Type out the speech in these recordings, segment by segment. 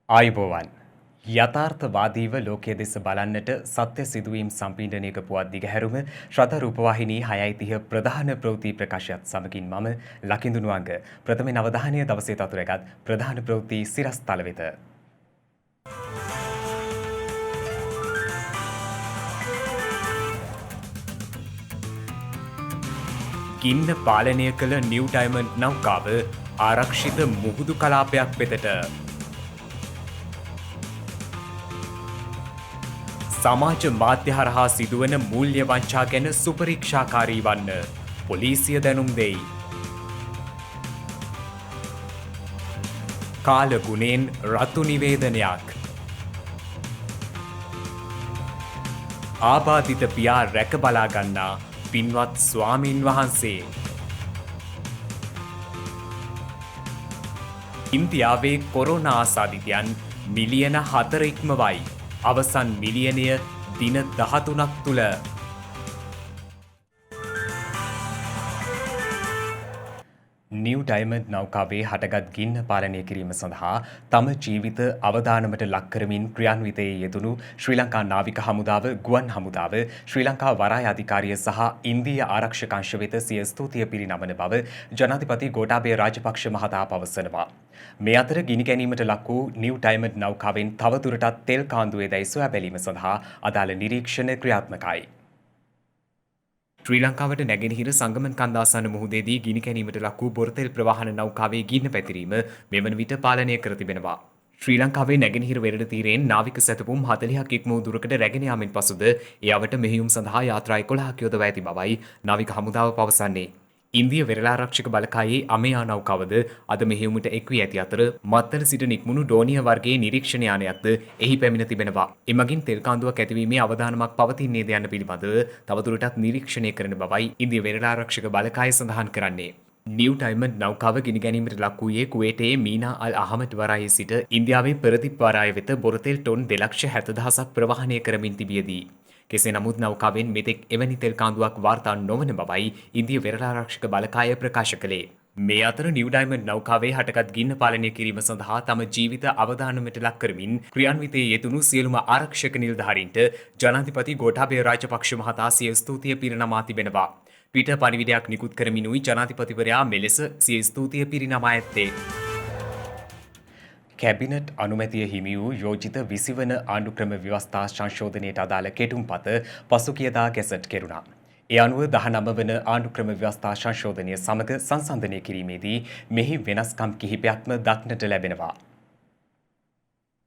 ආයුබෝවන් යථාර්ථවාදීව ලෝකයේ දෙස බලන්නට සත්‍ය සිදුවීම් සම්පීඩනයක පුවත් දිගහැරුම ශ්‍රද්ධා රූපවාහිනී 6:30 ප්‍රධාන ප්‍රවෘත්ති ප්‍රකාශයත් සමගින් මම ලකිඳුනුවංග ප්‍රථම අවධානය දවසේ තතුරගත් ප්‍රධාන ප්‍රවෘත්ති සිරස්තල වෙත. ගින්න පාලනය කළ නිව් ඩයමන්ඩ් නෞකාව ආරක්ෂිත මුහුදු කලාපයක් වෙතට. සමාජ මාධ්‍ය හරහා සිදුවන මූල්‍ය වංචා ගැන සුපරීක්ෂාකාරී වන්න පොලිසිය දැනුම් දෙයි. කාලගුණයෙන් රතු නිවේදනයක්. ආබාධිත පියා රැක බලා ගන්නා පින්වත් ස්වාමින් වහන්සේ. ඉන්දියාවේ කොරෝනා ආසාදිතයන් මිලියන 4 ඉක්මවයි. අවසන් මිලියනය දින 13ක් තුළ. නිව් ඩයමන්ඩ් නෞකාවේ හටගත් ගින්න පාලනය කිරීම සඳහා තම ජීවිත අවදානමට ලක් කරමින් ක්‍රියාන්විතයේ යෙදුණු ශ්‍රී ලංකා නාවික හමුදාව, ගුවන් හමුදාව, ශ්‍රී ලංකා වරාය අධිකාරිය සහ ඉන්දීය ආරක්ෂක අංශ වෙත සිය ස්තුතිය පිරිනමන බව ජනාධිපති ගෝඨාභය රාජපක්ෂ මහතා පවසනවා. මේ අතර ගිනි ගැනීමට ලක් වූ නිව් ඩයමන්ඩ් නෞකාවෙන් තවදුරටත් තෙල් කාන්දුවේ දැයි සොයා බැලීම සඳහා අදාළ නිරීක්ෂණ ක්‍රියාත්මකයි. ශ්‍රී ලංකාවට නැගෙනහිර සංගමන් කන්දාසන මුහුදේදී ගිනි කැණීමට ලක් වූ බොරතෙල් ප්‍රවාහන නෞකාවේ ගින්න පැතිරීම මෙවන විට පාලනය කර තිබෙනවා. ශ්‍රී ලංකාවේ නැගෙනහිර වෙරළ තීරයෙන් නාවික සැතපුම් 40ක් ඉක්ම වූ දුරකට රැගෙන යාමෙන් පසුද ඒ අවට මෙහෙයුම් සඳහා යාත්‍රා 11ක් යොදවා ඇති බවයි නාවික හමුදාව පවසන්නේ. ඉන්දිය වෙරළාරක්ෂක බලකායේ අමයා නෞකාවද අද මෙහෙයුමට එක් වී ඇති අතර මත්තල සිට නික්මුණු ඩෝනිය වර්ගයේ නිරීක්ෂණ යානයක්ද එහි පැමිණ තිබෙනවා. එමගින් තෙල් කාන්දුවක් ඇතිවීමේ අවධානමක් පවතින්නේද යන්න පිළිබඳව තවදුරටත් නිරීක්ෂණය කරන බවයි ඉන්දිය වෙරළාරක්ෂක බලකාය සඳහන් කරන්නේ. නිව් ඩයමන්ඩ් නෞකාව ගිනි ගැනීමට ලක් වූයේ කුවේටයේ මීනා අල් අහමඩ් වරායේ සිට ඉන්දියාවේ පරදීප් වරාය වෙත බොරතෙල් ටොන් 2,70,000ක් ප්‍රවාහනය කරමින් තිබියදී. කෙසේ නමුත් නෞකාවෙන් මෙතෙක් එවැනි තෙල් කාන්දුවක් වාර්තා නොවන බවයි ඉන්දිය වෙරළාරක්ෂක බලකාය ප්‍රකාශ කළේ. මේ අතර නිව් ඩයමන්ඩ් නෞකාවේ හටගත් ගින්න පාලනය කිරීම සඳහා තම ජීවිත අවදානමට ලක් කරමින් ක්‍රියාන්විතයේ යෙදුණු සියලුම ආරක්ෂක නිලධාරීන්ට ජනාධිපති ගෝඨාභය රාජපක්ෂ මහතා සිය ස්තුතිය පිරිනමා තිබෙනවා. ට්විටර් පණිවිඩයක් නිකුත් කරමිනුයි ජනාධිපතිවරයා මෙලෙස සිය ස්තුතිය පිරිනමා ඇත්තේ. කැබිනට් අනුමැතිය හිමි වූ යෝජිත 20 වන ආණ්ඩුක්‍රම ව්‍යවස්ථා සංශෝධනයට අදාළ කෙටුම්පත පසුගියදා ගැසට් කෙරුණා. ඒ අනුව 19 වන ආණ්ඩුක්‍රම ව්‍යවස්ථා සංශෝධනය සමග සංසන්දනය කිරීමේදී මෙහි වෙනස්කම් කිහිපයක්ම දක්නට ලැබෙනවා.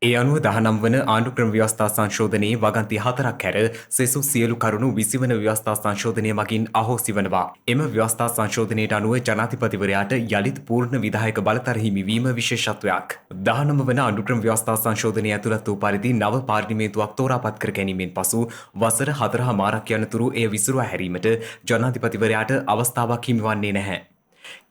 ඒ අනුව 19 වන ආණ්ඩුක්‍රම ව්‍යවස්ථා සංශෝධනයේ වගන්ති 4ක් හැර සෙසු සියලු කරුණු 20 වන ව්‍යවස්ථා සංශෝධනය මගින් අහෝසි වනවා. එම ව්‍යවස්ථා සංශෝධනයට අනුව ජනාධිපතිවරයාට යළිත් පූර්ණ විධායක බලතල හිමිවීම විශේෂත්වයක්. 19 වන ආණ්ඩුක්‍රම ව්‍යවස්ථා සංශෝධනය ඇතුළත් වූ පරිදි නව පාර්ලිමේන්තුවක් තෝරාපත් කර ගැනීමෙන් පසු වසර 4.5ක් යනතුරු එය විසිරුවා හැරීමට ජනාධිපතිවරයාට අවස්ථාවක් හිමිවන්නේ නැහැ.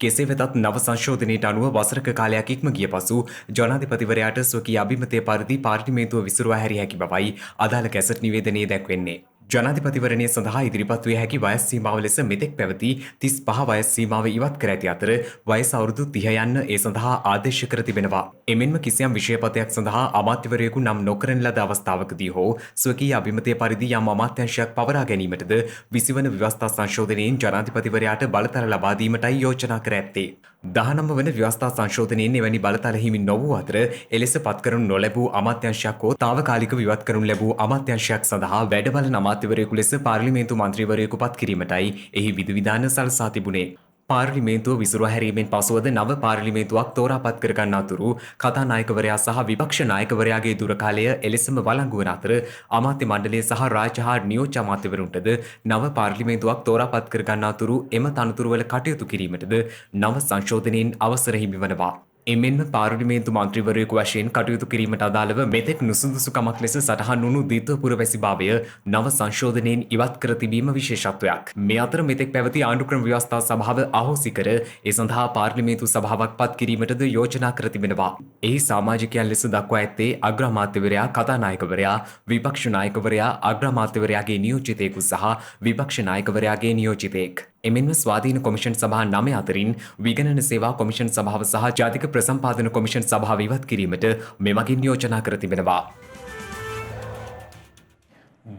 කෙසේ වෙතත් නව සංශෝධනයට අනුව වසරක කාලයක් ඉක්ම ගිය පසු ජනාධිපතිවරයාට ස්වකීය අභිමතය පරිදි පාර්ලිමේන්තුව විසිරුවා හැරිය හැකි බවයි අදාළ ගැසට් නිවේදනයේ දැක්වෙන්නේ. ජනාධිපතිවරණය සඳහා ඉදිරිපත් විය හැකි වයස් සීමාව ලෙස මෙතෙක් පැවති 35 වයස් සීමාව ඉවත් කර ඇති අතර වයස අවුරුදු 30 යන්න ඒ සඳහා ආදේශ කර තිබෙනවා. එමෙන්ම කිසියම් විෂයපතයක් සඳහා අමාත්‍යවරයෙකු නම් නොකරන ලද අවස්ථාවකදී හෝ ස්වකීය අභිමතය පරිදි යම් අමාත්‍යාංශයක් පවරා ගැනීමටද 20 වන ව්‍යවස්ථා සංශෝධනයෙන් ජනාධිපතිවරයාට බලතල ලබා දීමටයි යෝජනා කර ඇත්තේ. 19 වන ව්‍යවස්ථා සංශෝධනයෙන් එවැනි බලතල හිමි නොවූ අතර එලෙස පත් කරනු නොලැබූ අමාත්‍යාංශයක් හෝ තාවකාලිකව ඉවත් කරනු ලැබූ අමාත්‍යාංශයක් සඳහා වැඩබලන අමාත්‍යවරයෙකු ලෙස පාර්ලිමේන්තු මන්ත්‍රීවරයෙකු පත් කිරීමටයි එහි විධිවිධාන සලසා තිබුණේ. පාර්ලිමේන්තුව විසිරුවා හැරීමෙන් පසුවද නව පාර්ලිමේන්තුවක් තෝරාපත් කර ගන්න අතුරු කතානායකවරයා සහ විපක්ෂ නායකවරයාගේ දුර කාලය එලෙසම වළංගු වන අතර අමාත්‍ය මණ්ඩලය සහ රාජ්‍ය හා නියෝජ්‍ය අමාත්‍යවරුන්ටද නව පාර්ලිමේන්තුවක් තෝරාපත් කර ගන්න අතුරු එම තනතුරුවල කටයුතු කිරීමටද නව සංශෝධනයෙන් අවසර හිමි වනවා. එමෙන්ම පාර්ලිමේන්තු මන්ත්‍රීවරයෙකු වශයෙන් කටයුතු කිරීමට අදාළව මෙතෙක් නුසුදුසුකමක් ලෙස සටහන් වුණු ද්විත්ව පුරවැසිභාවය නව සංශෝධනයෙන් ඉවත් කර තිබීම විශේෂත්වයක්. මේ අතර මෙතෙක් පැවති ආණ්ඩුක්‍රම ව්‍යවස්ථා සභාව අහෝසි කර ඒ සඳහා පාර්ලිමේන්තු සභාවක් පත් කිරීමටද යෝජනා කර තිබෙනවා. එහි සමාජිකයන් ලෙස දක්වා ඇත්තේ අග්‍රාමාත්‍යවරයා, කතානායකවරයා, විපක්ෂ නායකවරයා, අග්‍රාමාත්‍යවරයාගේ නියෝජිතයෙකු සහ විපක්ෂ නායකවරයාගේ නියෝජිතයෙක්. එමෙන්ම ස්වාධීන කොමිෂන් සභා 9 අතරින් විගණන සේවා කොමිෂන් සභාව සහ ජාතික ප්‍රසම්පාදන කොමිෂන් සභාව ඉවත් කිරීමට මෙමගින් යෝජනා කර තිබෙනවා.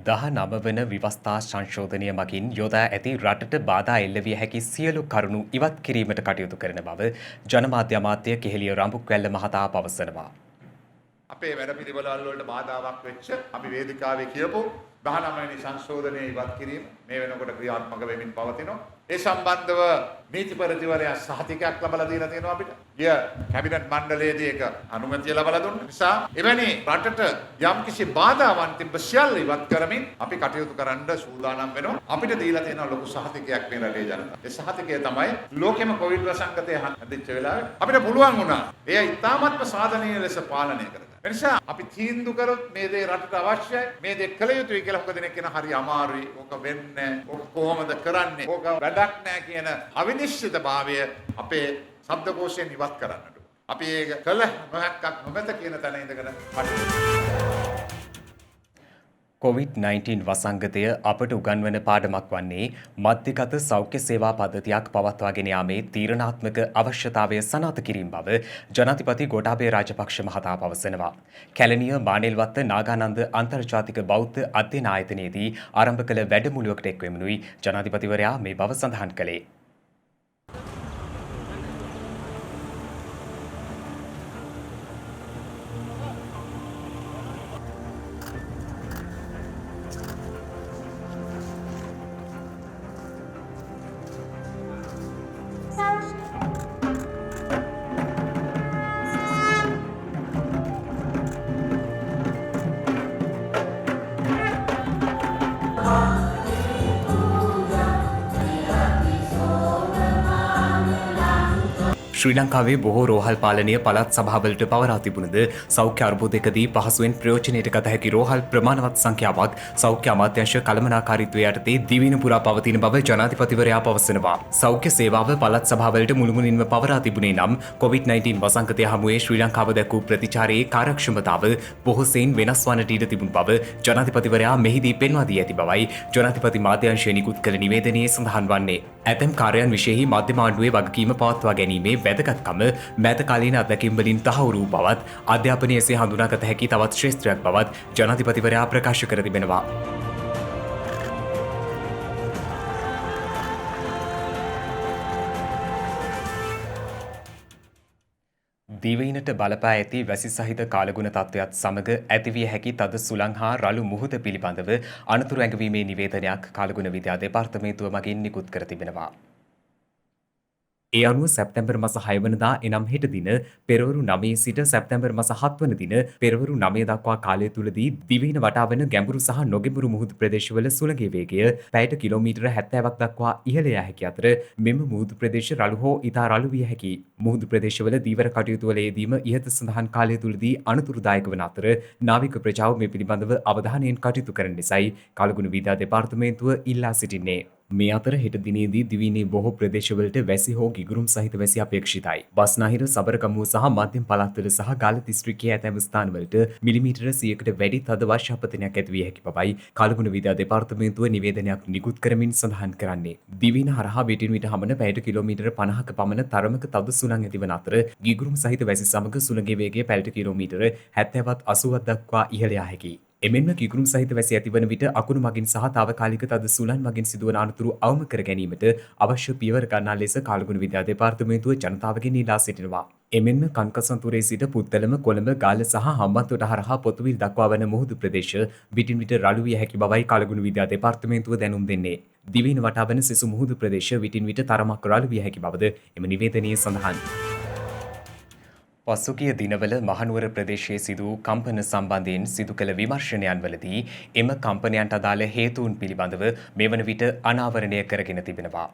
19 වන ව්‍යවස්ථා සංශෝධනය මගින් යොදා ඇති රටට බාධා එල්ල විය හැකි සියලු කරුණු ඉවත් කිරීමට කටයුතු කරන බව ජනමාධ්‍ය අමාත්‍ය කෙහෙලිය රම්බුක්වැල්ල මහතා පවසනවා. අපේ වැඩපිළිවෙළවල් වලට බාධාවක් වෙච්ච අපි වේදිකාවේ කියපු 19 වෙනි සංශෝධනය ඉවත් කිරීම මේ වෙනකොට ක්‍රියාත්මක වෙමින් පවතිනවා. ඒ සම්බන්ධව නීති පරිදිවරයා සහතිකයක් ලබා දීලා තියෙනවා අපිට. ගිය කැබිනට් මණ්ඩලයේදී ඒක අනුමැතිය ලබා දුන්න නිසා එවැනි රටට යම්කිසි බාධාවන් තිබ්බ සියල්ල ඉවත් කරමින් අපි කටයුතු කරන්න සූදානම් වෙනවා. අපිට දීලා තියෙන ලොකු සහතිකයක් මේ රටේ ජනතාව. ඒ සහතිකය තමයි ලෝකෙම කොවිඩ් ප්‍රසංගතය හදිච්ච වෙලාවේ අපිට පුළුවන් වුණා. එය ඉතාමත්ම සාධනීය ලෙස පාලනය කරගන්න. එනිසා අපි තීන්දුව කරොත් මේ දේ රටට අවශ්‍යයි මේ දේ කළ යුතුයි කියලා හොක දෙනෙක් කියන හරි අමාරුයි ඕක වෙන්නේ ඕක කොහොමද කරන්නේ ඕක වැඩක් නැහැ කියන අවිනිශ්චිතභාවය අපේ ශබ්දකෝෂයෙන් ඉවත් කරන්නට අපි ඒක කළ නොහැක්කක් නොමැත කියන තැන ඉඳගෙන COVID-19 වසංගතය අපට උගන්වන පාඩමක් වන්නේ මධ්‍යගත සෞඛ්‍ය සේවා පද්ධතියක් පවත්වාගෙන යාමේ තීරණාත්මක අවශ්‍යතාවය සනාථ කිරීම බව ජනාධිපති ගෝඨාභය රාජපක්ෂ මහතා පවසනවා. කැලණිය මානෙල්වත්ත නාගානන්ද අන්තර්ජාතික බෞද්ධ අධ්‍යයන ආයතනයේදී ආරම්භ කළ වැඩමුළුවකට එක්වෙමුණුයි ජනාධිපතිවරයා මේ බව සඳහන් කළේ. ශ්‍රී ලංකාවේ බොහෝ රෝහල් පාලනය පළාත් සභාවලට පවරා තිබුණද සෞඛ්‍ය අර්බුදයකදී පහසුවෙන් ප්‍රයෝජනයට ගත හැකි රෝහල් ප්‍රමාණවත් සංඛ්‍යාවක් සෞඛ්‍ය අමාත්‍යාංශ කළමනාකාරීත්වය යටතේ දිවයින පුරා පවතින බව ජනාධිපතිවරයා පවසනවා. සෞඛ්‍ය සේවාව පළාත් සභාවලට මුළුමනින්ම පවරා තිබුණේ නම් COVID-19 වසංගතය හමුවේ ශ්‍රී ලංකාව දැක්වූ ප්‍රතිචාරයේ කාර්යක්ෂමතාව බොහෝ සෙයින් වෙනස් වන්නට ඉඩ තිබුණු බව ජනාධිපතිවරයා මෙහිදී පෙන්වා දී ඇති බවයි ජනාධිපති මාධ්‍යාංශය නිකුත් කළ නිවේදනයේ සඳහන් වන්නේ. ඇතැම් කාර්යයන් විශේෂයි මධ්‍යම ආණ්ඩුවේ වගකීම පවත්වා ගැනීමේ වැදගත්කම මෑත කාලීන අත්දැකීම් වලින් තහවුරු වූ බවත් අධ්‍යාපනයේ එසේ හඳුනාගත හැකි තවත් ශ්‍රේෂ්ඨයක් බවත් ජනාධිපතිවරයා ප්‍රකාශ කර තිබෙනවා. දිවයිනට බලපා ඇති වැසි සහිත කාලගුණ තත්ත්වයක් සමග ඇතිවිය හැකි තද සුළං හා රළු මුහුද පිළිබඳව අනතුරු ඇඟවීමේ නිවේදනයක් කාලගුණ විද්‍යා දෙපාර්තමේන්තුව මගින් නිකුත් කර තිබෙනවා. ඒ අනුව සැප්තැම්බර් මස 6 වනදා එනම් හෙට දින පෙරවරු 9 සිට සැප්තැම්බර් මස 7 වන දින පෙරවරු 9 දක්වා කාලය තුලදී දිවයින වටා වන ගැඹුරු සහ නොගැඹුරු මුහුදු ප්‍රදේශවල සුළඟේ වේගය පැයට කිලෝමීටර 70ක් දක්වා ඉහළ යා හැකි අතර මෙම මුහුදු ප්‍රදේශ රළු හෝ ඉතා රළු විය හැකියි. මුහුදු ප්‍රදේශවල දීවර කටයුතු වල යෙදීම ඉහත සඳහන් කාලය තුලදී අනුතුරුදායක වන අතර නාවික ප්‍රජාව මේ පිළිබඳව අවධානයෙන් කටයුතු කරන ලෙසයි කාලගුණ විද්‍යා දෙපාර්තමේන්තුව ඉල්ලා සිටින්නේ. මේ අතර හෙට දිනේදී දිවයිනේ බොහෝ ප්‍රදේශවලට වැසි හෝ ගිගුරුම් සහිත වැසි අපේක්ෂිතයි. බස්නාහිර සබරගමුව සහ මධ්‍යම පළාත්වල සහ ගාල්ල දිස්ත්‍රික්කයේ ඇතැම් ස්ථානවලට මිලිමීටර 100කට වැඩි තද වර්ෂාපතනයක් ඇති විය හැකි බවයි කාලගුණ විද්‍යා දෙපාර්තමේන්තුව නිවේදනයක් නිකුත් කරමින් සඳහන් කරන්නේ. දිවයින හරහා විටින් විට හමන පැයට කිලෝමීටර 50ක පමණ තරමක තද සුළං ඇතිවන අතර ගිගුරුම් සහිත වැසි සමග සුළඟේ වේගය පැයට කිලෝමීටර 70ත් 80ත් දක්වා ඉහළ යා හැකියි. එමෙන්ම කිකුරුම් සහිත වැසි ඇතිවන විට අකුණු මගින් සහ තාවකාලික තද සුළං මගින් සිදුවන අනතුරු අවම කර ගැනීමට අවශ්‍ය පියවර ගන්නා ලෙස කාලගුණ විද්‍යා දෙපාර්තමේන්තුව ජනතාවගෙන් ඉල්ලා සිටිනවා. එමෙන්ම කන්කසන්තුරේ සිට පුත්තලම කොළඹ ගාල්ල සහ හම්බන්තොට හරහා පොතුවිල් දක්වා වන මුහුදු ප්‍රදේශ විටින් විට රළු විය හැකි බවයි කාලගුණ විද්‍යා දෙපාර්තමේන්තුව දැනුම් දෙන්නේ. දිවයින වටා වන සෙසු මුහුදු ප්‍රදේශ විටින් විට තරමක් රළු විය හැකි බවද එම නිවේදනයේ සඳහන්. පසුගිය දිනවල මහනුවර ප්‍රදේශයේ සිදු වූ කම්පන සම්බන්ධයෙන් සිදු කළ විමර්ශනයන් වලදී එම කම්පනයන්ට අදාළ හේතුන් පිළිබඳව මෙවන විට අනාවරණය කරගෙන තිබෙනවා.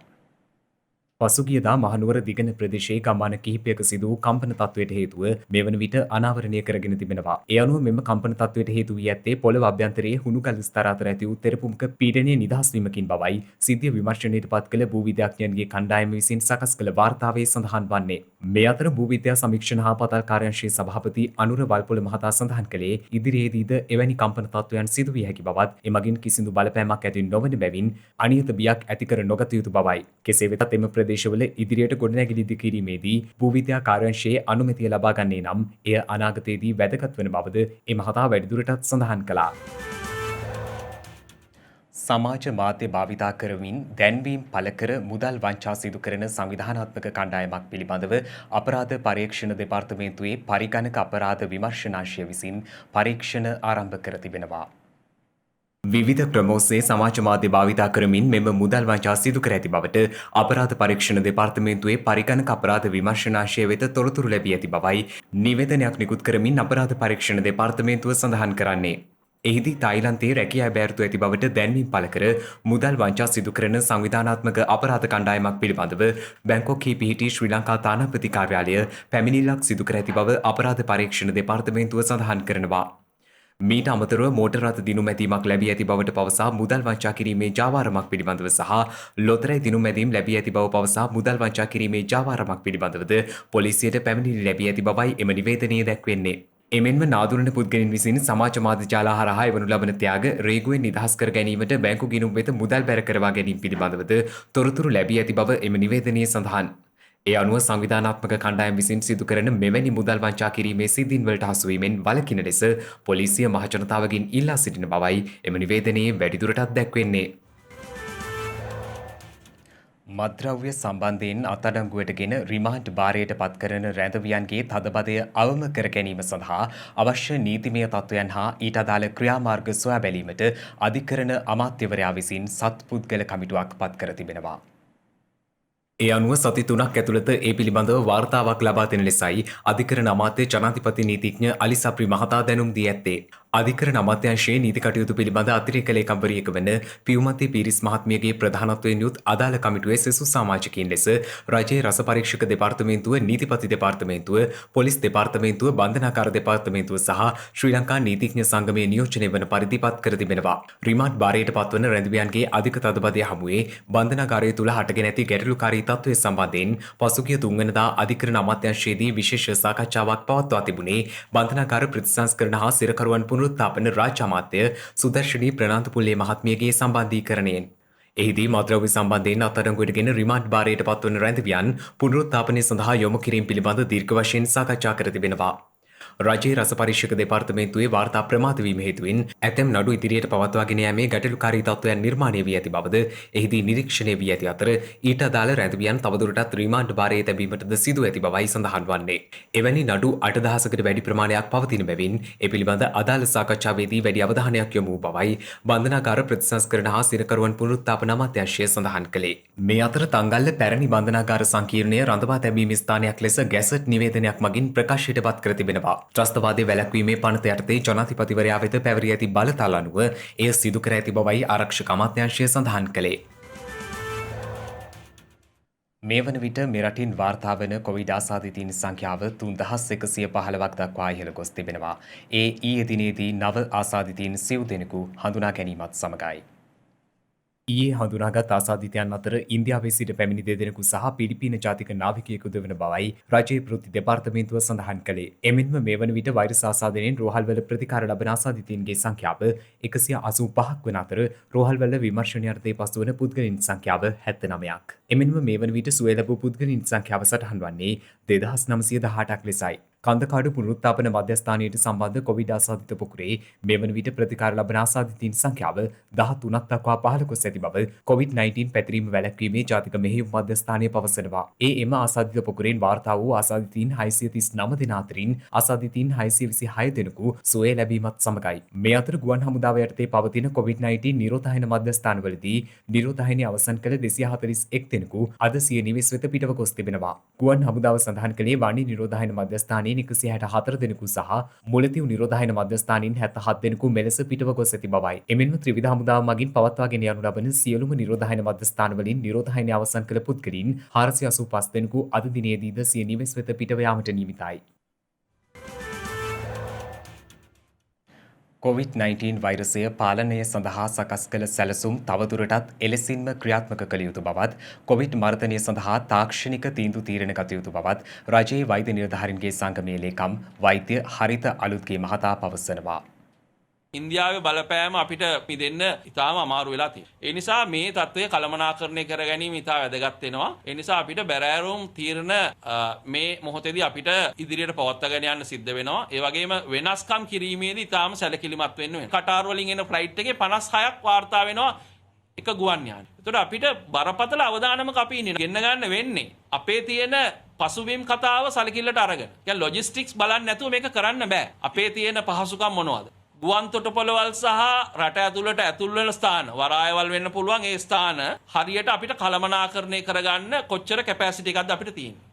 පසුගියදා මහනුවර දිගන ප්‍රදේශයේ ගම්මාන කිහිපයක සිදු වූ කම්පන තත්ත්වයට හේතුව මෙවන විට අනාවරණය කරගෙන තිබෙනවා. ඒ අනුව මෙම කම්පන තත්ත්වයට හේතු වී ඇත්තේ පොළව අභ්‍යන්තරයේ හුණුගල් ස්ථර අතර ඇති වූ තෙරපුම්ක පීඩනය නිදහස් වීමකින් බවයි සිද්ධිය විමර්ශනයට පත් කළ භූ විද්‍යාඥයන්ගේ කණ්ඩායම විසින් සකස් කළ වාර්තාවේ සඳහන් වන්නේ. මේ අතර භූවිද්‍යා සමීක්ෂණ හා පතල් කාර්යාංශයේ සභාපති අනුර වල්පොල මහතා සඳහන් කළේ ඉදිරියේදීද එවැනි කම්පන තත්ත්වයන් සිදු විය හැකි බවත් එමගින් කිසිදු බලපෑමක් ඇති නොවන බැවින් අනියත බියක් ඇති කර නොගත යුතු බවයි. කෙසේ වෙතත් එම ප්‍රදේශවල ඉදිරියට ගොඩනැගිලි ඉදිකිරීමේදී භූවිද්‍යා කාර්යාංශයේ අනුමැතිය ලබා ගන්නේ නම් එය අනාගතයේදී වැදගත් වන බවද ඒ මහතා වැඩිදුරටත් සඳහන් කළා. සමාජ මාධ්‍ය භාවිතා කරමින් දැන්වීම් පළ කර මුදල් වංචා සිදු කරන සංවිධානාත්මක කණ්ඩායමක් පිළිබඳව අපරාධ පරීක්ෂණ දෙපාර්තමේන්තුවේ පරිගණක අපරාධ විමර්ශනාංශය විසින් පරීක්ෂණ ආරම්භ කර තිබෙනවා. විවිධ ක්‍රම ඔස්සේ සමාජ මාධ්‍ය භාවිතා කරමින් මෙම මුදල් වංචා සිදු කර ඇති බවට අපරාධ පරීක්ෂණ දෙපාර්තමේන්තුවේ පරිගණක අපරාධ විමර්ශනාංශය වෙත තොරතුරු ලැබී ඇති බවයි නිවේදනයක් නිකුත් කරමින් අපරාධ පරීක්ෂණ දෙපාර්තමේන්තුව සඳහන් කරන්නේ. එහිදී තායිලන්තයේ රැකියා බැහැරතු ඇති බවට දැන්වීම් පළ කර මුදල් වංචා සිදු කරන සංවිධානාත්මක අපරාධ කණ්ඩායමක් පිළිබඳව බැංකොක්හි පිහිටි ශ්‍රී ලංකා තානාපති කාර්යාලය පැමිණිල්ලක් සිදු කර ඇති බව අපරාධ පරීක්ෂණ දෙපාර්තමේන්තුව සඳහන් කරනවා. මීට අමතරව මෝටර් රථ දිනුම් ඇතීමක් ලැබී ඇති බවට පවසා මුදල් වංචා කිරීමේ ජාවාරමක් පිළිබඳව සහ ලොතරැයි දිනුම් ඇදීම් ලැබී ඇති බව පවසා මුදල් වංචා කිරීමේ ජාවාරමක් පිළිබඳවද පොලිසියට පැමිණිලි ලැබී ඇති බවයි එම නිවේදනයේ දැක්වෙන්නේ. එමෙන්ම නාදුරන පුද්ගලින් විසින් සමාජ මාධ්‍ය ජාලා හරහා එවනු ලබන ත්‍යාග රේගුවෙන් නිදහස් කර ගැනීමට බැංකු ගිණුම් වෙත මුදල් බැර කරවා ගැනීම පිළිබඳවද තොරතුරු ලැබී ඇති බව එම නිවේදනයේ සඳහන්. ඒ අනුව සංවිධානාත්මක කණ්ඩායම් විසින් සිදු කරන මෙවැනි මුදල් වංචා කිරීමේ සිද්ධීන් වලට හසුවීමෙන් වළකින ලෙස පොලිසිය මහජනතාවගෙන් ඉල්ලා සිටින බවයි එම නිවේදනයේ වැඩිදුරටත් දැක්වෙන්නේ. මද්‍රව්‍ය සම්බන්ධයෙන් අත්අඩංගුවටගෙන රිමාන්ඩ් භාරයට පත් කරන රැඳවියන්ගේ තදබදය අවම කර ගැනීම සඳහා අවශ්‍ය නීතිමය තත්ත්වයන් හා ඊට අදාළ ක්‍රියාමාර්ග සොයා බැලීමට අධිකරණ අමාත්‍යවරයා විසින් සත්පුද්ගල කමිටුවක් පත් කර තිබෙනවා. ඒ අනුව සති 3ක් ඇතුළත ඒ පිළිබඳව වාර්තාවක් ලබා දෙන ලෙසයි අධිකරණ අමාත්‍ය ජනාධිපති නීතිඥ අලි සප්‍රි මහතා දැනුම් දී ඇත්තේ. අධිකරණ අමාත්‍යාංශයේ නීති කටයුතු පිළිබඳ අතිරේක ලේකම්වරියක වන පියුමති පීරිස් මහත්මියගේ ප්‍රධානත්වයෙන් යුත් අදාළ කමිටුවේ සෙසු සමාජිකයින් ලෙස රජයේ රස පරීක්ෂක දෙපාර්තමේන්තුව, නීතිපති දෙපාර්තමේන්තුව, පොලිස් දෙපාර්තමේන්තුව, බන්ධනාකාර දෙපාර්තමේන්තුව සහ ශ්‍රී ලංකා නීතිඥ සංගමයේ නියෝජනය වන පරිදි පත් කර තිබෙනවා. රිමාන්ඩ් භාරයට පත්වන රැඳවියන්ගේ අධික තදබදය හමුවේ බන්ධනාගාරය තුළ හටගෙන ඇති ගැටලුකාරී තත්ත්වය සම්බන්ධයෙන් පසුගිය 3 වෙනිදා අධිකරණ අමාත්‍යාංශයේදී විශේෂ සාකච්ඡාවක් පවත්වා තිබුණේ බන්ධනාගාර ප්‍රතිසංස්කරණ හා සිරකරුවන් පුනරුත්ථාපන රාජ්‍ය අමාත්‍ය සුදර්ශනී ප්‍රනාන්තුපුල්ලේ මහත්මියගේ සම්බන්ධීකරණයෙන්. එහිදී මද්‍රව්‍ය සම්බන්ධයෙන් අත්අඩංගුවටගෙන රිමාන්ඩ් භාරයට පත්වන රැඳවියන් පුනරුත්ථාපනය සඳහා යොමු කිරීම පිළිබඳ දීර්ඝ වශයෙන් සාකච්ඡා කර තිබෙනවා. රජයේ රස පරීක්ෂක දෙපාර්තමේන්තුවේ වාර්තා ප්‍රමාද වීම හේතුවෙන් ඇතැම් නඩු ඉදිරියට පවත්වාගෙන යාමේ ගැටලුකාරී තත්ත්වයන් නිර්මාණය වී ඇති බවද එහිදී නිරීක්ෂණය වී ඇති අතර ඊට අදාළ රැඳවියන් තවදුරටත් රිමාන්ඩ් භාරයේ තැබීමටද සිදු ඇති බවයි සඳහන් වන්නේ. එවැනි නඩු 8000කට වැඩි ප්‍රමාණයක් පවතින බැවින් ඒ පිළිබඳ අදාළ සාකච්ඡාවේදී වැඩි අවධානයක් යොමු වූ බවයි බන්ධනාගාර ප්‍රතිසංස්කරණ හා සිරකරුවන් පුනරුත්ථාපන අමාත්‍යාංශය සඳහන් කළේ. මේ අතර තංගල්ල පැරණි බන්ධනාගාර සංකීර්ණය රඳවා තැබීම ස්ථානයක් ලෙස ගැසට් නිවේදනයක් මගින් ප්‍රකාශයට පත් කර තිබෙනවා. ත්‍රස්තවාදය වැළැක්වීමේ පනත යටතේ ජනාධිපතිවරයා වෙත පැවරී ඇති බලතල අනුව එය සිදු කර ඇති බවයි ආරක්ෂක අමාත්‍යාංශය සඳහන් කළේ. මේ වන විට මෙරටින් වාර්තා වන කොවිඩ් ආසාදිතයින් සංඛ්‍යාව 3115ක් දක්වා ඉහළ ගොස් තිබෙනවා. ඒ ඊයේ දිනේදී නව ආසාදිතයින් සිව් දෙනෙකු හඳුනා ගැනීමත් සමගයි. ඊයේ හඳුනාගත් ආසාදිතයන් අතර ඉන්දියාවේ සිට පැමිණි දෙදෙනෙකු සහ පිලිපීන ජාතික නාවිකයෙකුද වන බවයි රජයේ ප්‍රති දෙපාර්තමේන්තුව සඳහන් කළේ. එමෙන්ම මේ වන විට වෛරස් ආසාදනයෙන් රෝහල්වල ප්‍රතිකාර ලබන ආසාදිතයින්ගේ සංඛ්‍යාව 185ක් වන අතර රෝහල්වල විමර්ශනයර්ථයේ පසුවන පුද්ගලයන් සංඛ්‍යාව 79ක්. එමෙන්ම මේ වන විට සුවය ලැබූ පුද්ගලයන් සංඛ්‍යාව සටහන් වන්නේ 2918ක් ලෙසයි. කන්දකාඩු පුනරුත්ථාපන මධ්‍යස්ථානයට සම්බන්ධ කොවිඩ් ආසාදිත පොකුරේ මේ වන විට ප්‍රතිකාර ලබන ආසාදිතයින් සංඛ්‍යාව 13ක් දක්වා පහළ ගොස් ඇති බව COVID-19 පැතිරීම වැළැක්වීමේ ජාතික මෙහෙයුම් මධ්‍යස්ථානය පවසනවා. එම ආසාදිත පොකුරෙන් වාර්තා වූ ආසාදිතයින් 639 දෙනා අතරින් ආසාදිතයින් 626 දෙනෙකු සුවය ලැබීමත් සමගයි. මේ අතර ගුවන් හමුදාව යටතේ පවතින COVID-19 නිරෝධායන මධ්‍යස්ථානවලදී නිරෝධායනය අවසන් කළ 241 දෙනෙකු අද සිය නිවෙස් වෙත පිටව ගොස් තිබෙනවා. ගුවන් හමුදාව සඳහන් කළේ වණි නිරෝධායන මධ්‍යස්ථානයේ 164 දෙනෙකු සහ මුලතිව් නිරෝධායන මධ්‍යස්ථානයෙන් 77 දෙනෙකු මෙලෙස පිටව ගොස් ඇති බවයි. එමෙන්ම ත්‍රිවිධ හමුදාව මගින් පවත්වාගෙන යනු ලබන සියලුම නිරෝධායන මධ්‍යස්ථානවලින් නිරෝධායනය අවසන් කළ පුද්ගලයන් 485 දෙනෙකු අද දිනයේදීද සිය නිවෙස් වෙත පිටව යාමට නියමිතයි. COVID-19 වෛරසය පාලනය සඳහා සකස් කළ සැලසුම් තවදුරටත් එලෙසින්ම ක්‍රියාත්මක කළ යුතු බවත් කොවිඩ් මර්ධනය සඳහා තාක්ෂණික තීන්දුව තීරණ ගත යුතු බවත් රජයේ වෛද්‍ය නිලධාරීන්ගේ සංගමයේ ලේකම් වෛද්‍ය හරිත අලුත්ගේ මහතා පවසනවා. ඉන්දියාවේ බලපෑම අපිට පිදෙන්න ඉතාම අමාරු වෙලා තියෙනවා. ඒ නිසා මේ தত্ত্বය කළමනාකරණය කර ගැනීම ඉතා වැදගත් වෙනවා. ඒ නිසා අපිට බැරෑරුම් තීරණ මේ මොහොතේදී අපිට ඉදිරියට පවත්වාගෙන යන්න සිද්ධ වෙනවා. ඒ වගේම වෙනස්කම් කිරීමේදී ඉතාම සැලකිලිමත් වෙන්න වෙනවා. කටාර් වලින් එන ෆ්ලයිට් එකේ 56ක් වාර්තා වෙනවා එක ගුවන් යානය. ඒතකොට අපිට බරපතල අවදානමක් අපි ගෙන්න ගන්න වෙන්නේ අපේ තියෙන පසුබිම් කතාව සැලකිල්ලට අරගෙන. කියන්නේ ලොජිස්ටික්ස් බලන්න නැතුව මේක කරන්න බෑ. අපේ තියෙන පහසුකම් මොනවද? ගුවන් තොටුපළවල් සහ රට ඇතුළට ඇතුල් වෙන ස්ථාන වරායවල් වෙන්න පුළුවන් ඒ ස්ථාන හරියට අපිට කළමනාකරණය කරගන්න කොච්චර කැපැසිටි එකක්ද අපිට තියෙන්නේ.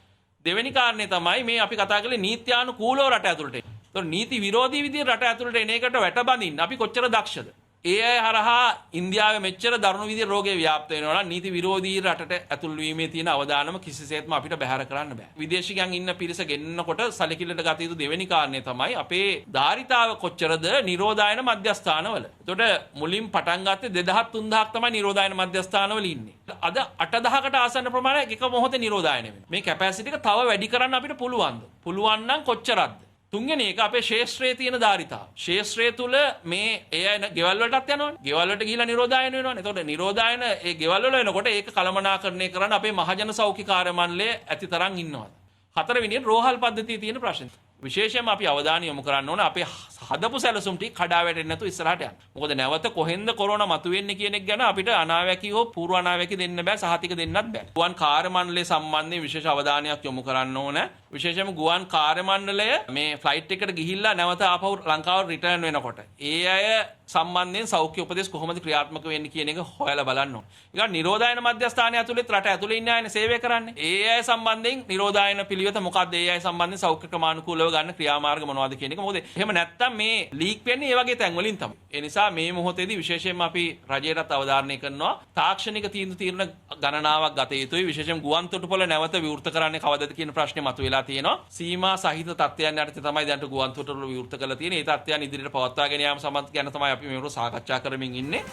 දෙවෙනි කාරණේ තමයි මේ අපි කතා කළේ නීත්‍යානුකූලව රට ඇතුළට එන්න. ඒතකොට නීති විරෝධී විදිහට රට ඇතුළට එන එකට වැටබඳින්න අපි කොච්චර දක්ෂද? ඒ අය හරහා ඉන්දියාවේ මෙච්චර දරුණු විදිහේ රෝගේ ව්‍යාප්ත වෙනවා නම් නීති විරෝධී රටට ඇතුල් වීමේ තියෙන අවදානම කිසිසේත්ම අපිට බැහැර කරන්න බෑ. විදේශිකයන් ඉන්න පිරිස ගෙන්නකොට සැලකිල්ලට ගත යුතු දෙවෙනි කාරණේ තමයි අපේ ධාරිතාව කොච්චරද නිරෝධායන මධ්‍යස්ථානවල. එතකොට මුලින් පටන් ගත්තේ 2000 3000ක් තමයි නිරෝධායන මධ්‍යස්ථානවල ඉන්නේ. අද 8000කට ආසන්න ප්‍රමාණයක් එක මොහොතේ නිරෝධායන වෙනවා. මේ කැපැසිටි එක තව වැඩි කරන්න අපිට පුළුවන්ද? පුළුවන් නම් කොච්චරක්ද? තුන්වෙනි එක අපේ ශේෂ්ත්‍රයේ තියෙන ධාරිතාව. ශේෂ්ත්‍රය තුල මේ ඒ අය ගෙවල් වලටත් යනවනේ. ගෙවල් වලට ගිහිලා නිරෝධායන වෙනවනේ. එතකොට නිරෝධායන ඒ ගෙවල් වල වෙනකොට ඒක කළමනාකරණය කරන්න අපේ මහජන සෞඛ්‍ය කාර්ය මණ්ඩලය ඇති තරම් ඉන්නවා. හතරවෙනි රෝහල් පද්ධතිය තියෙන ප්‍රශ්න. විශේෂයෙන්ම අපි අවධානය යොමු කරන්න ඕන අපේ හදපු සැලසුම් ටික කඩා වැටෙන්නේ නැතුව ඉස්සරහට යන්න. මොකද නැවත කොහෙන්ද කොරෝනා මතුවෙන්නේ කියන එක ගැන අපිට අනාවැකි හෝ පූර්ව අනාවැකි දෙන්න බෑ, සහතික දෙන්නත් බෑ. ගුවන් කාර්ය මණ්ඩලය සම්බන්ධයෙන් විශේෂ අවධානයක් යොමු කරන්න ඕන. විශේෂයෙන්ම ගුවන් කාර්ය මණ්ඩලය මේ ෆ්ලයිට් එකට ගිහිල්ලා නැවත ආපහු ලංකාවට රිටර්න් වෙනකොට ඒ අය සම්බන්ධයෙන් සෞඛ්‍ය උපදෙස් කොහොමද ක්‍රියාත්මක වෙන්නේ කියන එක හොයලා බලන්න ඕන. ඒක නිරෝධායන මධ්‍යස්ථානය ඇතුළේ රට ඇතුළේ ඉන්න අයනේ සේවය කරන්නේ. ඒ අය සම්බන්ධයෙන් නිරෝධායන පිළිවෙත මොකක්ද? ඒ අය සම්බන්ධයෙන් සෞඛ්‍ය ක්‍රමානුකූලව ගන්න ක්‍රියාමාර්ග මොනවද කියන එක. මොකද එහෙම නැත්තම් මේ ලීක් වෙන්නේ ඒ වගේ තැන් වලින් තමයි. ඒ නිසා මේ මොහොතේදී විශේෂයෙන්ම අපි රජයටත් අවධාරණය කරනවා තාක්ෂණික තීරණ ගණනාවක් ගත යුතුයි. විශේෂයෙන් ගුවන් තොටුපළ නැවත විවෘත කරන්නේ කවදද කියන ප්‍රශ්නේ මතුවලා තියෙනවා. සීමා සහිත තත්ත්වයන් යටතේ තමයි දැන් ගුවන් තොටුපළ විවෘත කරලා තියෙන්නේ. ඒ තත්ත්වයන් ඉදිරියට පවත්වාගෙන යාම සම්බන්ධ ගැන තමයි අපි මේක සාකච්ඡා කරමින් ඉන්නේ.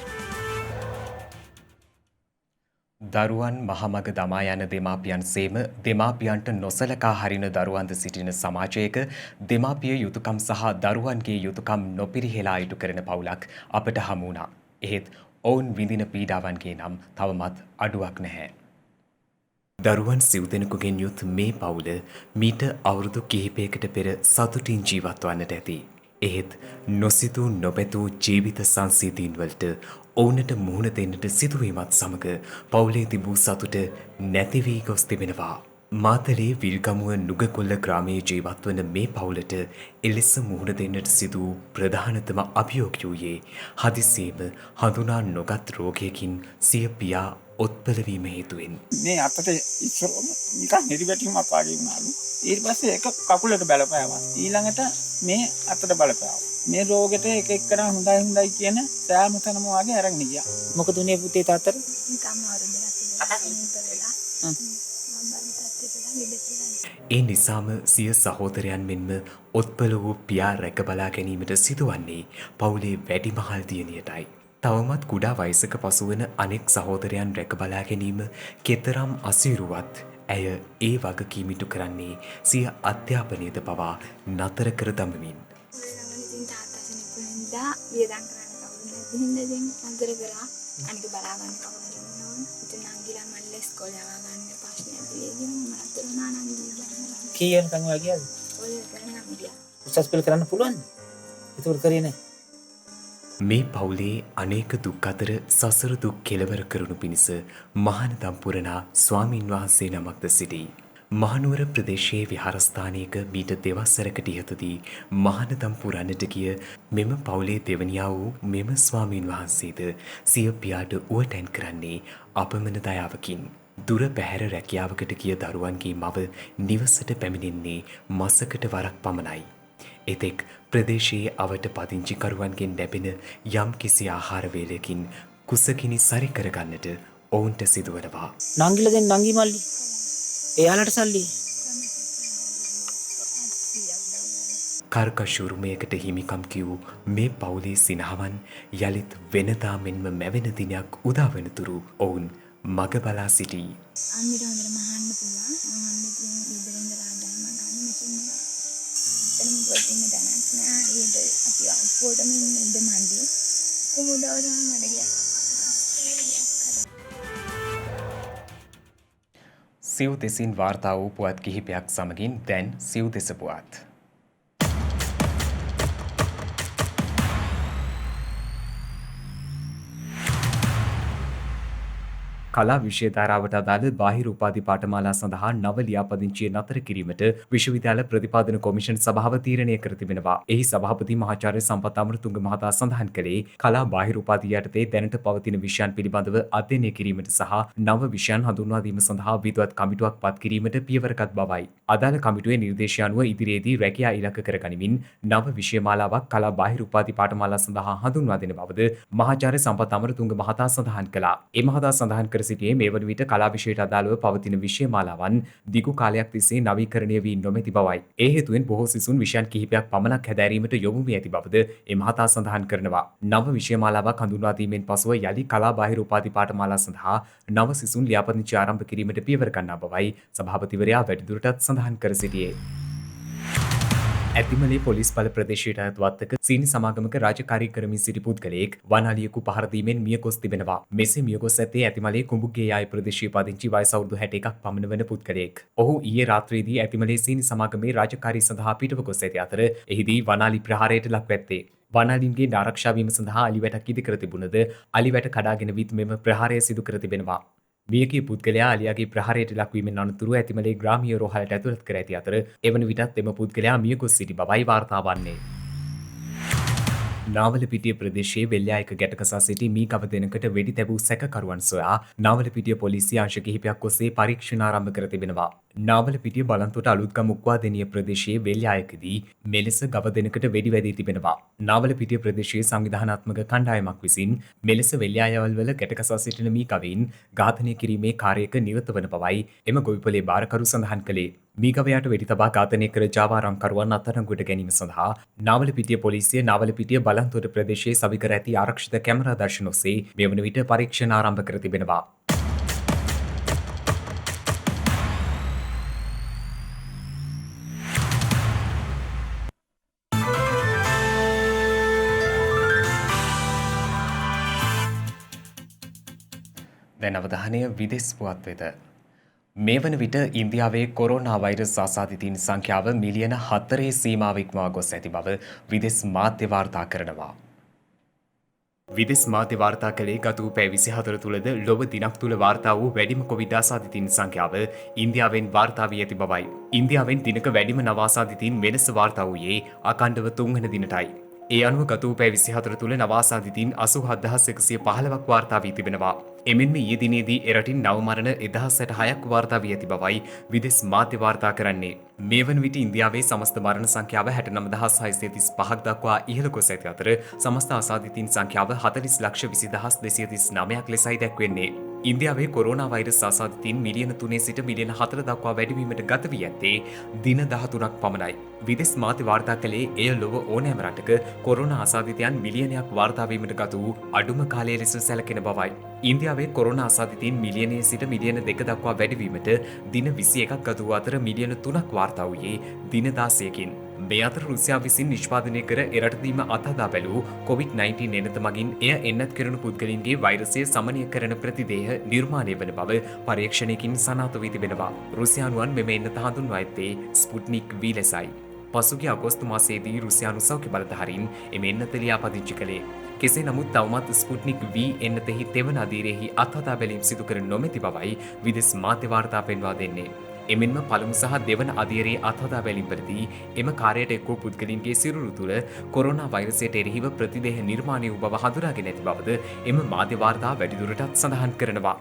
දරුවන් මහමග දමා යන දෙමාපියන් සේම දෙමාපියන්ට නොසලකා හරින දරුවන්ද සිටින සමාජයක දෙමාපිය යුතුකම් සහ දරුවන්ගේ යුතුකම් නොපිරිහෙලා ඉටු කරන පවුලක් අපට හමු වුණා. එහෙත් ඔවුන් විඳින පීඩාවන්ගේ නම් තවමත් අඩුවක් නැහැ. දරුවන් සිව් දෙනෙකුගෙන් යුත් මේ පවුල මීට අවුරුදු කිහිපයකට පෙර සතුටින් ජීවත් වන්නට ඇති. එහෙත් නොසිතූ නොපැතූ ජීවිත සංසිද්ධීන් වලට ඔවුනට මුහුණ දෙන්නට සිදුවීමත් සමග පවුලේ තිබූ සතුට නැති වී ගොස් තිබෙනවා. මාතලේ විල්ගමුව නුගකොල්ල ග්‍රාමයේ ජීවත් වන මේ පවුලට එලෙස මුහුණ දෙන්නට සිදු ප්‍රධානතම අභියෝගය වූයේ හදිසියේම හඳුනා නොගත් රෝගයකින් සිය පියා ඔත්පලවීම හේතුවෙන්. මේ අතට ඉස්සරම නිකන් හෙරිවැටීමක් වගේ වුණාලු. ඊට පස්සේ එක කකුලට බලපෑවා. ඊළඟට මේ අතට බලපෑවා. මේ රෝගෙට එක එක්කන හොඳයි කියන සෑම තැනම වගේ අරගෙන ගියා. මොකද උනේ පුතේ තාත්තට? ඒ නිසාම සිය සහෝදරයන් මෙන්ම ඔත්පල වූ පියා රැක බලා ගැනීමට සිදුවන්නේ පවුලේ වැඩිමහල් දියණියටයි. තවමත් කුඩා වයසක පසුවන අනෙක් සහෝදරයන් රැක බලා ගැනීම කෙතරම් අසීරුවත් ඇය ඒ වගකීම ඉටු කරන්නේ සිය අධ්‍යාපනයද පවා නතර කර දමමින්. වියදම් කරන්න කවුරු නැති හින්දා දැන් අතර කරා අනික බලා ගන්න කවුරු ඉන්නවද ඉතින් නංගිලා මල්ල ඉස්කෝලේ යවා ගන්න ප්‍රශ්නයක් පිළිගෙන මට උනා නංගිලා කීයෙන් කන් ඔය ගියාද? ඔය කරන්න ගියා. උසස් පෙළ කරන්න පුළුවන්ද? ඒක කරේ නැහැ. මේ පවුලේ අනේක දුක් අතර සසර දුක් කෙලවර කරනු පිණිස මහානදම් පුරනා ස්වාමින් වහන්සේ නමක්ද සිටී. මහනුවර ප්‍රදේශයේ විහාරස්ථානයක මීට දෙවසරකට ඉහතදී මහානදම් පුරන්නට ගිය මෙම පවුලේ දෙවනියා වූ මෙම ස්වාමීන් වහන්සේද සිය පියාට උවටැන් කරන්නේ අපමණ දයාවකින්. දුර පැහැර රැකියාවකට ගිය දරුවන්ගේ මව නිවසට පැමිණෙන්නේ මසකට වරක් පමණයි. එතෙක් ප්‍රදේශයේ අවට පදිංචිකරුවන්ගෙන් ලැබෙන යම් කිසි ආහාර වේලයකින් කුසගිනි සරි කරගන්නට ඔවුන්ට සිදුවනවා. නංගිලා දැන් නංගි මල්ලි එයාලට සල්ලි කර්කශුරුමයකට හිමිකම් කිව් මේ පවුලේ සිනහවන් යළිත් වෙනදා මෙන්ම මැවෙන දිනයක් උදාවනතුරු ඔවුන් මග බලා සිටී. අම්මිට හොඳටම අහන්න පුළුවන්. අහන්න ඉතින් ගෙදර ඉඳලා ආදායම ගන්න මැෂින් එක. එතනම ගොඩින්න දැනක් නෑ. ඊට අපි ඔක්කොටම ඉන්න ඉඳ මන්දි. කොහොමදවද මට ගියා. සිව් දෙසින් වාර්තා වූ පුවත් කිහිපයක් සමගින් දැන් සිව් දෙස පුවත්. කලා විෂය ධාරාවට අදාළ බාහිර උපාධි පාඨමාලා සඳහා නව ලියාපදිංචිය නතර කිරීමට විශ්වවිද්‍යාල ප්‍රතිපාදන කොමිෂන් සභාව තීරණය කර තිබෙනවා. එහි සභාපති මහාචාර්ය සම්පත් අමරතුංග මහතා සඳහන් කළේ කලා බාහිර උපාධිය යටතේ දැනට පවතින විෂයන් පිළිබඳව අධ්‍යයනය කිරීමට සහ නව විෂයන් හඳුන්වා දීම සඳහා විද්වත් කමිටුවක් පත් කිරීමට පියවරගත් බවයි. අදාළ කමිටුවේ නිර්දේශය අනුව ඉදිරියේදී රැකියා ඉලක්ක කරගනිමින් නව විෂය මාලාවක් කලා බාහිර උපාධි පාඨමාලා සඳහා හඳුන්වා දෙන බවද මහාචාර්ය සම්පත් අමරතුංග මහතා සඳහන් කළා. ඒ මහතා සඳහන් කර සිටියේ මේ වන විට කලා විෂයට අදාළව පවතින විෂය මාලාවන් දිගු කාලයක් තිස්සේ නවීකරණය වී නොමැති බවයි. ඒ හේතුවෙන් බොහෝ සිසුන් විෂයන් කිහිපයක් පමණක් හැදෑරීමට යොමු වී ඇති බවද ඒ මහතා සඳහන් කරනවා. නව විෂය මාලාවක් හඳුන්වා දීමෙන් පසුව යලි කලා බාහිර උපාධි පාඨමාලා සඳහා නව සිසුන් ලියාපදිංචි ආරම්භ කිරීමට පියවර ගන්නා බවයි සභාපතිවරයා වැඩිදුරටත් සඳහන් කර සිටියේ. ඇතිමලේ පොලිස් බල ප්‍රදේශයට අයත්වත්තක සීනි සමාගමක රාජකාරී කරමින් සිටි පුද්ගලයෙක් වනාලියෙකු පහර දීමෙන් මියගොස් තිබෙනවා. මෙසේ මියගොස් ඇත්තේ ඇතිමලේ කුඹුගේ යාය ප්‍රදේශයේ පදිංචි වයස අවුරුදු 61ක් පමණ වන පුද්ගලයෙක්. ඔහු ඊයේ රාත්‍රියේදී ඇතිමලේ සීනි සමාගමේ රාජකාරී සඳහා පිටව ගොස් ඇති අතර එහිදී වනාලි ප්‍රහාරයට ලක්ව ඇත්තේ. වනාලින්ගේ ආරක්ෂා වීම සඳහා අලිවැටක් ඉදිකර තිබුණද අලිවැට කඩාගෙන විත් මෙම ප්‍රහාරය සිදු කර තිබෙනවා. මියගිය පුද්ගලයා අලියාගේ ප්‍රහාරයට ලක්වීමෙන් අනතුරුව ඇතිමලේ ග්‍රාමීය රෝහලට ඇතුළත් කර ඇති අතර එවන විටත් එම පුද්ගලයා මියගොස් සිටි බවයි වාර්තා වන්නේ. නාවලපිටිය ප්‍රදේශයේ වෙල්යායක ගැටකසා සිටි මී කව දෙනකට වෙඩි තැබූ සැකකරුවන් සොයා නාවලපිටිය පොලිසිය අංශ කිහිපයක් ඔස්සේ පරීක්ෂණ ආරම්භ කර තිබෙනවා. නාවලපිටිය බලන්තොට අලුත්ගම උක්වාදෙනිය ප්‍රදේශයේ වෙල්යායකදී මෙලෙස ගව දෙනකට වෙඩි වැදී තිබෙනවා. නාවලපිටිය ප්‍රදේශයේ සංවිධානාත්මක කණ්ඩායමක් විසින් මෙලෙස වෙල්යායවල් වල ගැටකසා සිටින මී කවයින් ඝාතනය කිරීමේ කාර්යයක නිරත වන බවයි එම ගොවිපොලේ භාරකරු සඳහන් කළේ. මීගවයාට වෙඩි තබා ඝාතනය කර ජාවාරම්කරුවන් අත්අඩංගුවට ගැනීම සඳහා නාවලපිටිය පොලිසිය නාවලපිටිය බලන්තොට ප්‍රදේශයේ සවිකර ඇති ආරක්ෂිත කැමරා දර්ශන ඔස්සේ මේ වන විට පරීක්ෂණ ආරම්භ කර තිබෙනවා. දැන් අවධානය විදෙස් පුවත් වෙත. මේ වන විට ඉන්දියාවේ කොරෝනා වෛරස් ආසාදිතයින් සංඛ්‍යාව මිලියන 4 සීමාව ඉක්මවා ගොස් ඇති බව විදෙස් මාධ්‍ය වාර්තා කරනවා. විදෙස් මාධ්‍ය වාර්තා කළේ ගත වූ පැය 24 තුළද ලොව දිනක් තුළ වාර්තා වූ වැඩිම කොවිඩ් ආසාදිතයින් සංඛ්‍යාව ඉන්දියාවෙන් වාර්තා වී ඇති බවයි. ඉන්දියාවෙන් දිනක වැඩිම නව ආසාදිතයින් වෙනස වාර්තා වූයේ අඛණ්ඩව 3 වන දිනටයි. ඒ අනුව ගත වූ පැය 24 තුළ නව ආසාදිතයින් 87115ක් වාර්තා වී තිබෙනවා. එමෙන්ම ඊයේ දිනේදී එරටින් නව මරණ 1066ක් වාර්තා වී ඇති බවයි විදෙස් මාධ්‍ය වාර්තා කරන්නේ. මේ වන විට ඉන්දියාවේ සමස්ත මරණ සංඛ්‍යාව 69635ක් දක්වා ඉහළ ගොස් ඇති අතර සමස්ත ආසාදිතයින් සංඛ්‍යාව 40,20,239ක් ලෙසයි දැක්වෙන්නේ. ඉන්දියාවේ කොරෝනා වෛරස් ආසාදිතයින් මිලියන 3 සිට මිලියන 4 දක්වා වැඩිවීමට ගත වී ඇත්තේ දින 13ක් පමණයි. විදෙස් මාධ්‍ය වාර්තා කළේ එය ලොව ඕනෑම රටක කොරෝනා ආසාදිතයන් මිලියනයක් වාර්තා වීමට ගත වූ අඩුම කාලය ලෙස සැලකෙන බවයි. ඉන්දියාවේ කොරෝනා ආසාදිතයින් මිලියනයේ සිට මිලියන 2 දක්වා වැඩිවීමට දින 21ක් ගත වූ අතර මිලියන 3ක් වාර්තා වූයේ දින 16කින්. මේ අතර රුසියාව විසින් නිෂ්පාදනය කර එරටදීම අත්හදා බැලූ COVID-19 එනත මගින් එය එන්නත් කරන පුද්ගලයන්ගේ වෛරසය සමනය කරන ප්‍රතිදේහ නිර්මාණය වන බව පරීක්ෂණයකින් සනාථ වී තිබෙනවා. රුසියානුවන් මෙම එන්නත හඳුන්වා ඇත්තේ ස්පුට්නික් V ලෙසයි. පසුගිය අගෝස්තු මාසයේදී රුසියානු සෞඛ්‍ය බලධාරීන් එම එන්නත ලියාපදිංචි කළේ. කෙසේ නමුත් තවමත් ස්පුට්නික් V එන්නතෙහි තෙවන අදියරෙහි අත්හදා බැලීම් සිදු කර නොමැති බවයි විදෙස් මාධ්‍ය වාර්තා පෙන්වා දෙන්නේ. එමෙන්ම පළමු සහ දෙවන අදියරේ අත්හදා බැලීම්වලදී එම කාර්යයට එක් වූ පුද්ගලයන්ගේ සිරුරු තුළ කොරෝනා වෛරසයට එරෙහිව ප්‍රතිදේහ නිර්මාණය වූ බව හඳුනාගෙන ඇති බවද එම මාධ්‍ය වාර්තා වැඩිදුරටත් සඳහන් කරනවා.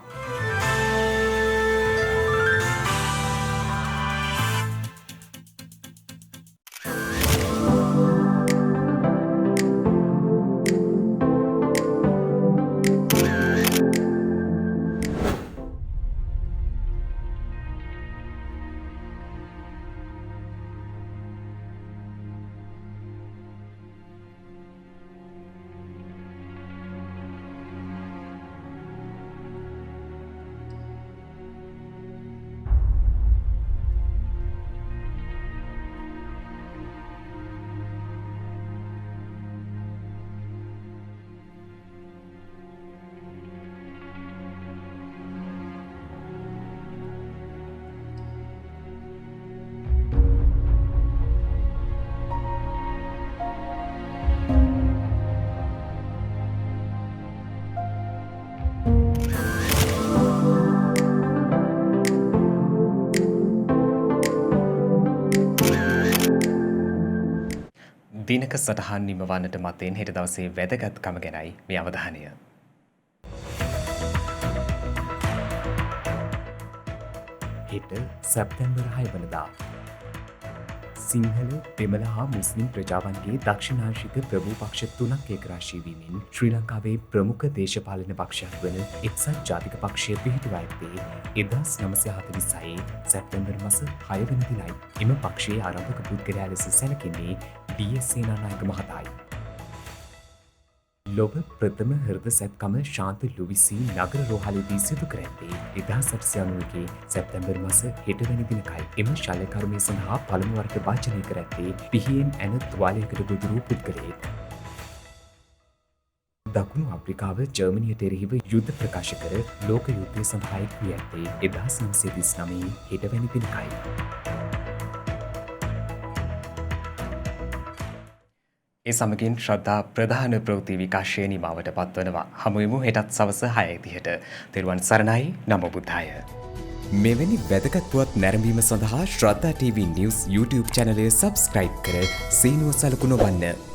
දිනක සටහන් නිමවන්නට මතෙන් හෙට දවසේ වැදගත්කම ගැනයි මේ අවධානය. හෙට සැප්තැම්බර් 6 වනදා සිංහල දෙමළ හා මුස්ලිම් ප්‍රජාවන්ගේ දක්ෂිණාංශික ප්‍රභූ පක්ෂ 3ක් ඒකරාශී වීමෙන් ශ්‍රී ලංකාවේ ප්‍රමුඛ දේශපාලන පක්ෂයක් වන එක්සත් ජාතික පක්ෂය පිහිටුවා ඇත්තේ 1946 සැප්තැම්බර් මාස 6 වන දිනයි. එම පක්ෂයේ ආරම්භක පුද්ගලයා ලෙස සැලකෙන්නේ ඩී.එස්. සේනානායක මහතායි. ලොව ප්‍රථම හෘද සැත්කම ශාන්ත ලුවිසි නගර රෝහලේදී සිදු කර ඇත්තේ 1991 සැප්තැම්බර් මාස 6 වැනි දිනකයි. එම ශල්‍ය කර්මය සඳහා පළමු වරට වාචනය කර ඇත්තේ පිහියෙන් ඇන තුවාලයකට ගොදුරු පුද්ගලයෙක්. දකුණු අප්‍රිකාව ජර්මනියට එරෙහිව යුද්ධ ප්‍රකාශ කර ලෝක යුද්ධය සඳහා එක් වී ඇත්තේ 1939 6 වැනි දිනකයි. ඒ සමගින් ශ්‍රද්ධා ප්‍රධාන ප්‍රවෘත්ති විකාශය නිමාවට පත්වනවා. හමුවෙමු හෙටත් සවස 6:30ට. තෙරුවන් සරණයි. නමෝ බුද්ධාය. මෙවැනි වැදගත් පුවත් නැරඹීම සඳහා ශ්‍රද්ධා TV News YouTube channel එක subscribe කර සීනුව සලකුණ වන්න.